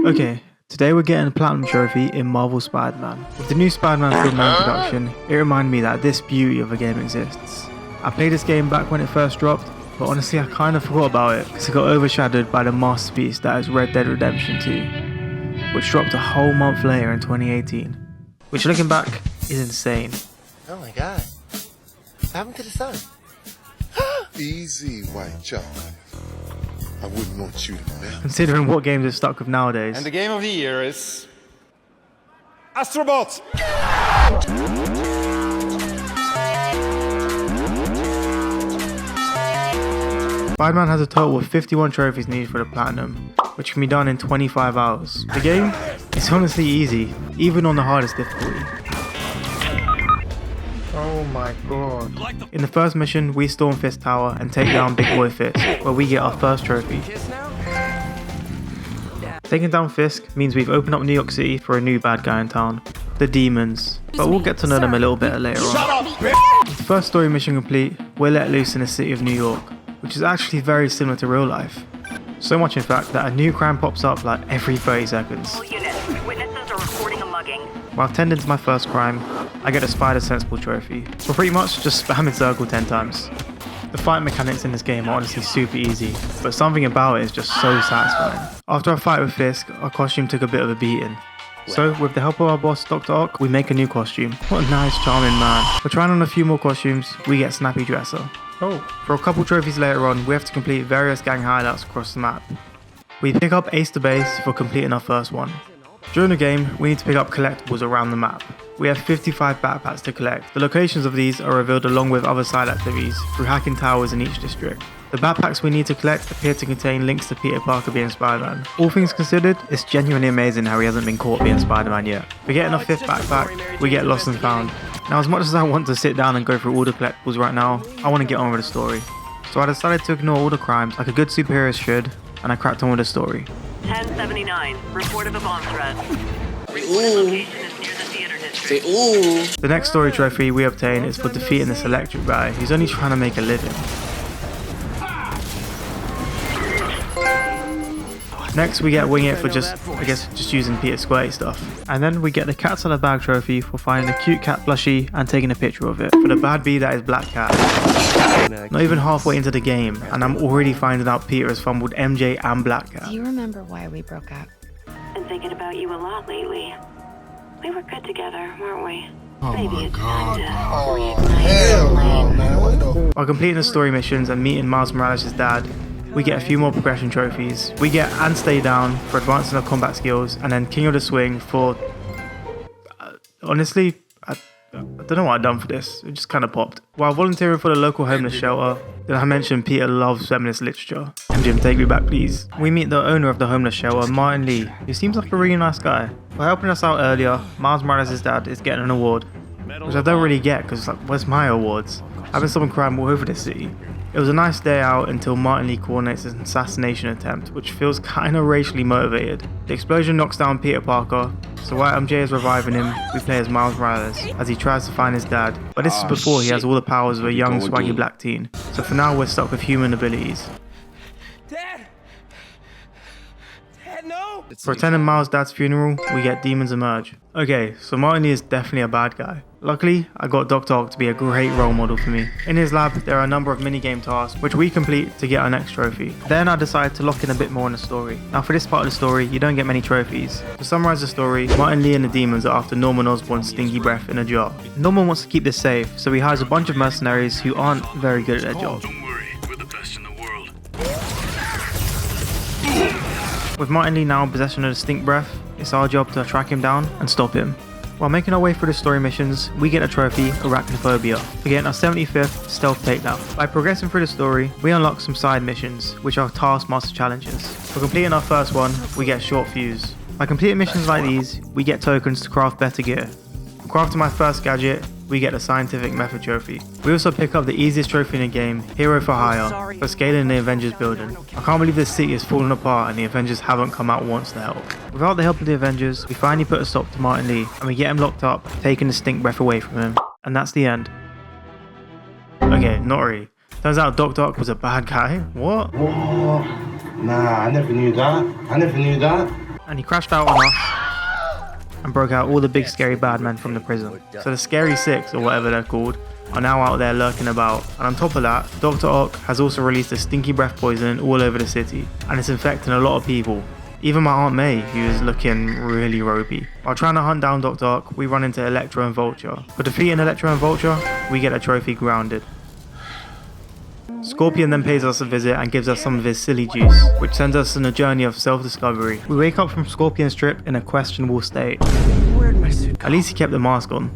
Okay, today we're getting a Platinum Trophy in Marvel Spider-Man. With the new Spider-Man film now in production, it reminded me that this beauty of a game exists. I played this game back when it first dropped, but honestly I kind of forgot about it because it got overshadowed by the masterpiece that is Red Dead Redemption 2, which dropped a whole month later in 2018, which looking back is insane. Oh my god, what happened to the sun? Easy, white chocolate. I wouldn't want you to melt. Considering what games are stuck with nowadays. And the game of the year is Astrobot! Spider-Man has a total of 51 trophies needed for the Platinum, which can be done in 25 hours. The game is honestly easy, even on the hardest difficulty. Oh my god. In the first mission, we storm Fist Tower and take down Big Boy Fisk, where we get our first trophy. Taking down Fisk means we've opened up New York City for a new bad guy in town, the Demons, but we'll get to know them a little bit later on. With the first story mission complete, we're let loose in the city of New York, which is actually very similar to real life. So much in fact that a new crime pops up like every 30 seconds. Witnesses are reporting a mugging. While tending to my first crime, I get a Spider Sensible trophy, for pretty much just spamming circle 10 times. The fight mechanics in this game are honestly super easy, but something about it is just so satisfying. After a fight with Fisk, our costume took a bit of a beating. So, with the help of our boss Dr. Ock, we make a new costume. What a nice charming man. For trying on a few more costumes, we get Snappy Dresser. Oh, for a couple trophies later on, we have to complete various gang hideouts across the map. We pick up Ace the Base for completing our first one. During the game, we need to pick up collectibles around the map. We have 55 backpacks to collect. The locations of these are revealed along with other side activities through hacking towers in each district. The backpacks we need to collect appear to contain links to Peter Parker being Spider-Man. All things considered, it's genuinely amazing how he hasn't been caught being Spider-Man yet. For getting our 5th backpack, we get Lost and Found. Now as much as I want to sit down and go through all the collectibles right now, I want to get on with the story. So I decided to ignore all the crimes like a good superhero should, and I cracked on with the story. 1079, report of a bomb threat. Reported location is near the theater district. The next story trophy we obtain is for defeating this electric guy who's only trying to make a living. Next we get Wing It for just using Peter Squirty stuff. And then we get the Cats Out of Bag trophy for finding a cute cat plushie and taking a picture of it. For the bad bee that is Black Cat. Not even halfway into the game and I'm already finding out Peter has fumbled MJ and Black Cat. Do you remember why we broke up? Been thinking about you a lot lately. We were good together, weren't we? Oh Maybe my it's god. time to Oh, hell no, man. What the? While completing the story missions and meeting Miles Morales' dad, we get a few more progression trophies. We get And Stay Down for advancing our combat skills, and then King of the Swing for... honestly, I don't know what I've done for this. It just kind of popped. While volunteering for the local homeless shelter, did I mention Peter loves feminist literature? MJ, take me back please. We meet the owner of the homeless shelter, Martin Lee, who seems like a really nice guy. For helping us out earlier, Miles Morales' dad is getting an award, which I don't really get because like, where's my awards? I've been stopping crime all over this city. It was a nice day out until Martin Lee coordinates an assassination attempt, which feels kinda racially motivated. The explosion knocks down Peter Parker, so while MJ is reviving him, we play as Miles Morales as he tries to find his dad. But this is before he has all the powers of a young, swaggy black teen. So for now, we're stuck with human abilities. Dad! Dad, no! For attending Miles' dad's funeral, we get Demons Emerge. Okay, so Martin Lee is definitely a bad guy. Luckily, I got Dr. Ock to be a great role model for me. In his lab, there are a number of minigame tasks, which we complete to get our next trophy. Then I decided to lock in a bit more in the story. Now for this part of the story, you don't get many trophies. To summarize the story, Martin Lee and the demons are after Norman Osborn's stinky breath in a jar. Norman wants to keep this safe, so he hires a bunch of mercenaries who aren't very good at their job. Don't worry, we're the best in the world. With Martin Lee now in possession of the stink breath, it's our job to track him down and stop him. While making our way through the story missions, we get a trophy, Arachnophobia, for getting our 75th stealth takedown. By progressing through the story, we unlock some side missions, which are Taskmaster challenges. For completing our first one, we get Short Fuse. By completing missions like these, we get tokens to craft better gear. For crafting my first gadget, we get the Scientific Method trophy. We also pick up the easiest trophy in the game, Hero for Hire, for scaling the Avengers building. I can't believe this city is falling apart and the Avengers haven't come out once to help. Without the help of the Avengers, we finally put a stop to Martin Lee, and we get him locked up, taking the stink breath away from him. And that's the end. Okay, not really. Turns out Dr. Ock was a bad guy. What? What? Nah, I never knew that. and he crashed out on us and broke out all the big scary bad men from the prison. So the Scary Six, or whatever they're called, are now out there lurking about. And on top of that, Dr. Ock has also released a stinky breath poison all over the city, and it's infecting a lot of people. Even my Aunt May, who is looking really ropey. While trying to hunt down Dr. Ock, we run into Electro and Vulture. For defeating Electro and Vulture, we get a trophy grounded. Scorpion then pays us a visit and gives us some of his silly juice, which sends us on a journey of self-discovery. We wake up from Scorpion's trip in a questionable state. At least he kept the mask on.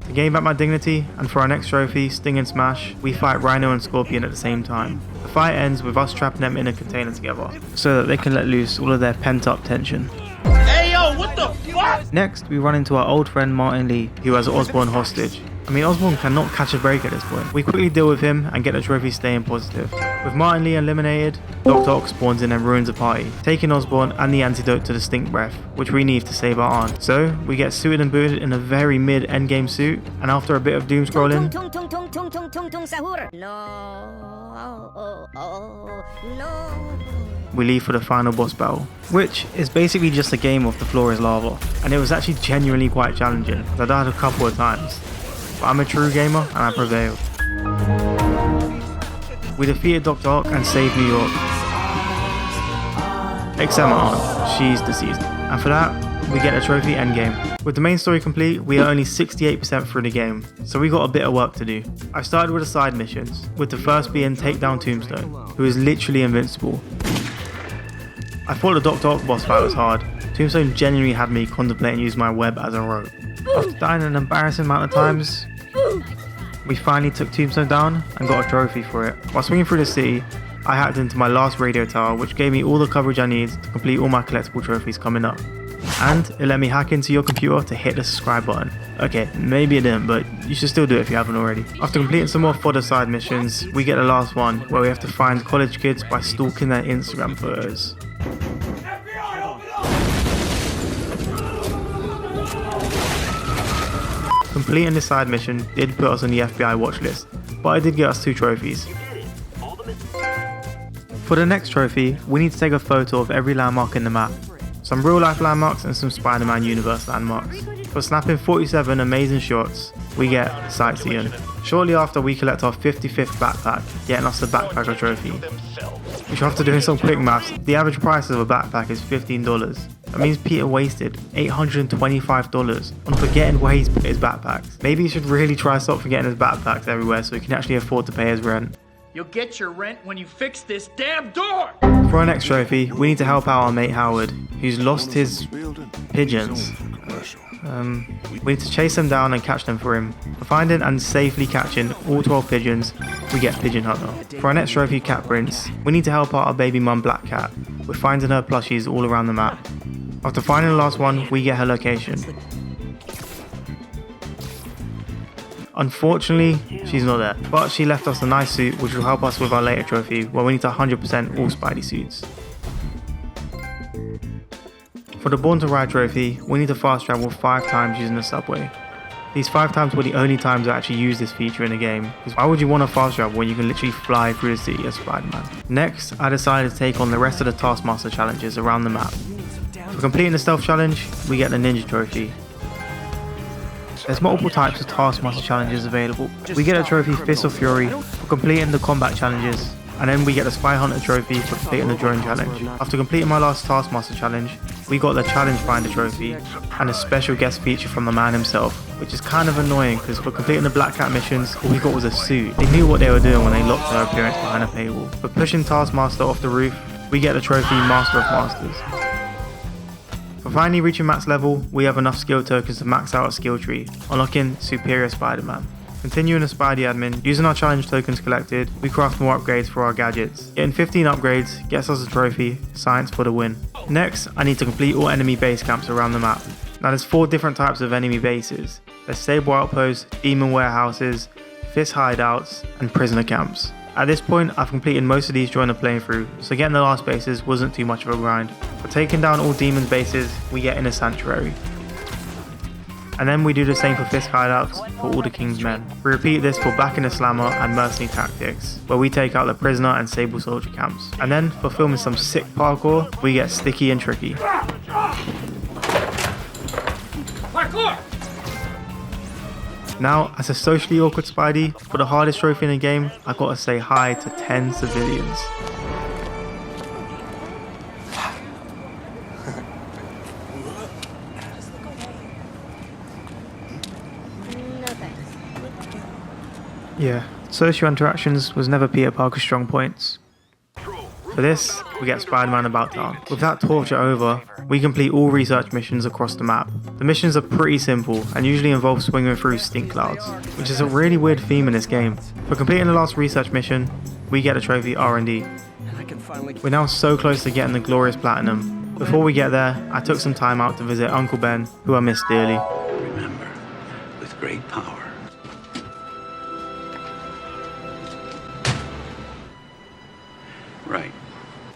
To gain back my dignity, and for our next trophy, Sting and Smash, we fight Rhino and Scorpion at the same time. The fight ends with us trapping them in a container together, so that they can let loose all of their pent-up tension. Hey yo, what the fuck? Next, we run into our old friend Martin Lee, who has Osborn hostage. I mean, Osborn cannot catch a break at this point. We quickly deal with him and get the trophy staying positive. With Martin Lee eliminated, Dr. Ock spawns in and ruins the party, taking Osborn and the antidote to the stink breath, which we need to save our aunt. So, we get suited and booted in a very mid-endgame suit, and after a bit of doom scrolling, we leave for the final boss battle, which is basically just a game of the floor is lava, and it was actually genuinely quite challenging, because I died a couple of times. But I'm a true gamer and I prevailed. We defeated Dr. Ock and saved New York. Except my aunt, she's deceased. And for that, we get a trophy endgame. With the main story complete, we are only 68% through the game, so we got a bit of work to do. I started with the side missions, with the first being take down Tombstone, who is literally invincible. I thought the Dr. Ock boss fight was hard. Tombstone genuinely had me contemplating using my web as a rope. After dying an embarrassing amount of times, we finally took Tombstone down and got a trophy for it. While swinging through the city, I hacked into my last radio tower, which gave me all the coverage I need to complete all my collectible trophies coming up. And it let me hack into your computer to hit the subscribe button. Okay, maybe it didn't, but you should still do it if you haven't already. After completing some more fodder side missions, we get the last one, where we have to find college kids by stalking their Instagram photos. Completing this side mission did put us on the FBI watch list, but it did get us 2 trophies. For the next trophy, we need to take a photo of every landmark in the map. Some real life landmarks and some Spider-Man universe landmarks. For snapping 47 amazing shots, we get sightseeing. Shortly after, we collect our 55th backpack, getting us the backpacker trophy. Which after doing some quick maths, the average price of a backpack is $15. That means Peter wasted $825 on forgetting where he's put his backpacks. Maybe he should really try stop forgetting his backpacks everywhere so he can actually afford to pay his rent. You'll get your rent when you fix this damn door! For our next trophy, we need to help out our mate Howard, who's lost his pigeons. We need to chase them down and catch them for him. For finding and safely catching all 12 pigeons, we get Pigeon Hunter. For our next trophy, Cat Prince, we need to help out our baby mum Black Cat with finding her plushies all around the map. After finding the last one, we get her location. Unfortunately, she's not there, but she left us a nice suit which will help us with our later trophy where we need to 100% all Spidey suits. For the Born to Ride trophy, we need to fast travel 5 times using the subway. These 5 times were the only times I actually used this feature in the game, because why would you want to fast travel when you can literally fly through the city as Spider-Man? Next, I decided to take on the rest of the Taskmaster challenges around the map. For completing the stealth challenge, we get the Ninja trophy. There's multiple types of Taskmaster challenges available. We get a trophy Fist of Fury for completing the combat challenges, and then we get the Spy Hunter trophy for completing the drone challenge. After completing my last Taskmaster challenge, we got the Challenge Finder trophy and a special guest feature from the man himself, which is kind of annoying because for completing the Black Cat missions, all we got was a suit. They knew what they were doing when they locked her appearance behind a paywall. For pushing Taskmaster off the roof, we get the trophy Master of Masters. For finally reaching max level, we have enough skill tokens to max out a skill tree, unlocking Superior Spider-Man. Continuing the Spidey admin, using our challenge tokens collected, we craft more upgrades for our gadgets. Getting 15 upgrades gets us a trophy, Science for the win. Next, I need to complete all enemy base camps around the map. Now there's 4 different types of enemy bases. There's Sable Outposts, Demon Warehouses, Fist Hideouts, and Prisoner Camps. At this point, I've completed most of these during the playthrough, so getting the last bases wasn't too much of a grind. For taking down all Demon's bases, we get in a Sanctuary. And then we do the same for Fisk hideouts for all the King's men. We repeat this for Back in the Slammer and Mercenary Tactics, where we take out the Prisoner and Sable Soldier camps. And then for filming some sick parkour, we get sticky and tricky. Now, as a socially awkward Spidey, for the hardest trophy in the game, I gotta say hi to 10 civilians. Yeah, social interactions was never Peter Parker's strong points. For this, we get Spider-Man about town. With that torture over, we complete all research missions across the map. The missions are pretty simple and usually involve swinging through stink clouds, which is a really weird theme in this game. For completing the last research mission, we get the trophy R&D. We're now so close to getting the glorious platinum. Before we get there, I took some time out to visit Uncle Ben, who I miss dearly. Remember, with great power. Right.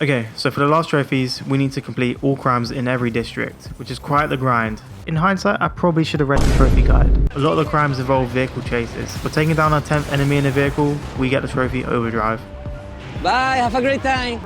Okay, so for the last trophies, we need to complete all crimes in every district, which is quite the grind. In hindsight, I probably should have read the trophy guide. A lot of the crimes involve vehicle chases. For taking down our 10th enemy in a vehicle, we get the trophy Overdrive. Bye, have a great time.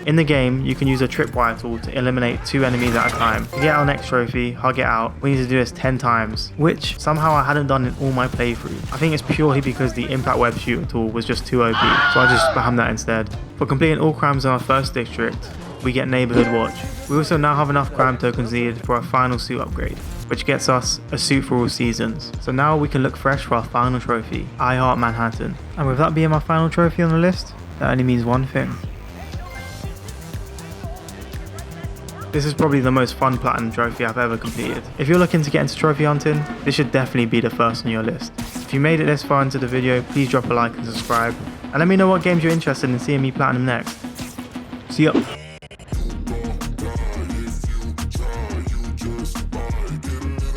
In the game, you can use a tripwire tool to eliminate 2 enemies at a time. To get our next trophy, Hug It Out, we need to do this 10 times, which somehow I hadn't done in all my playthroughs. I think it's purely because the impact web shooter tool was just too OP, so I just spammed that instead. For completing all crimes in our first district, we get Neighborhood Watch. We also now have enough crime tokens needed for our final suit upgrade, which gets us a suit for all seasons. So now we can look fresh for our final trophy, I Heart Manhattan. And with that being my final trophy on the list, that only means one thing. This is probably the most fun platinum trophy I've ever completed. If you're looking to get into trophy hunting, this should definitely be the first on your list. If you made it this far into the video, please drop a like and subscribe, and let me know what games you're interested in seeing me platinum next. See ya!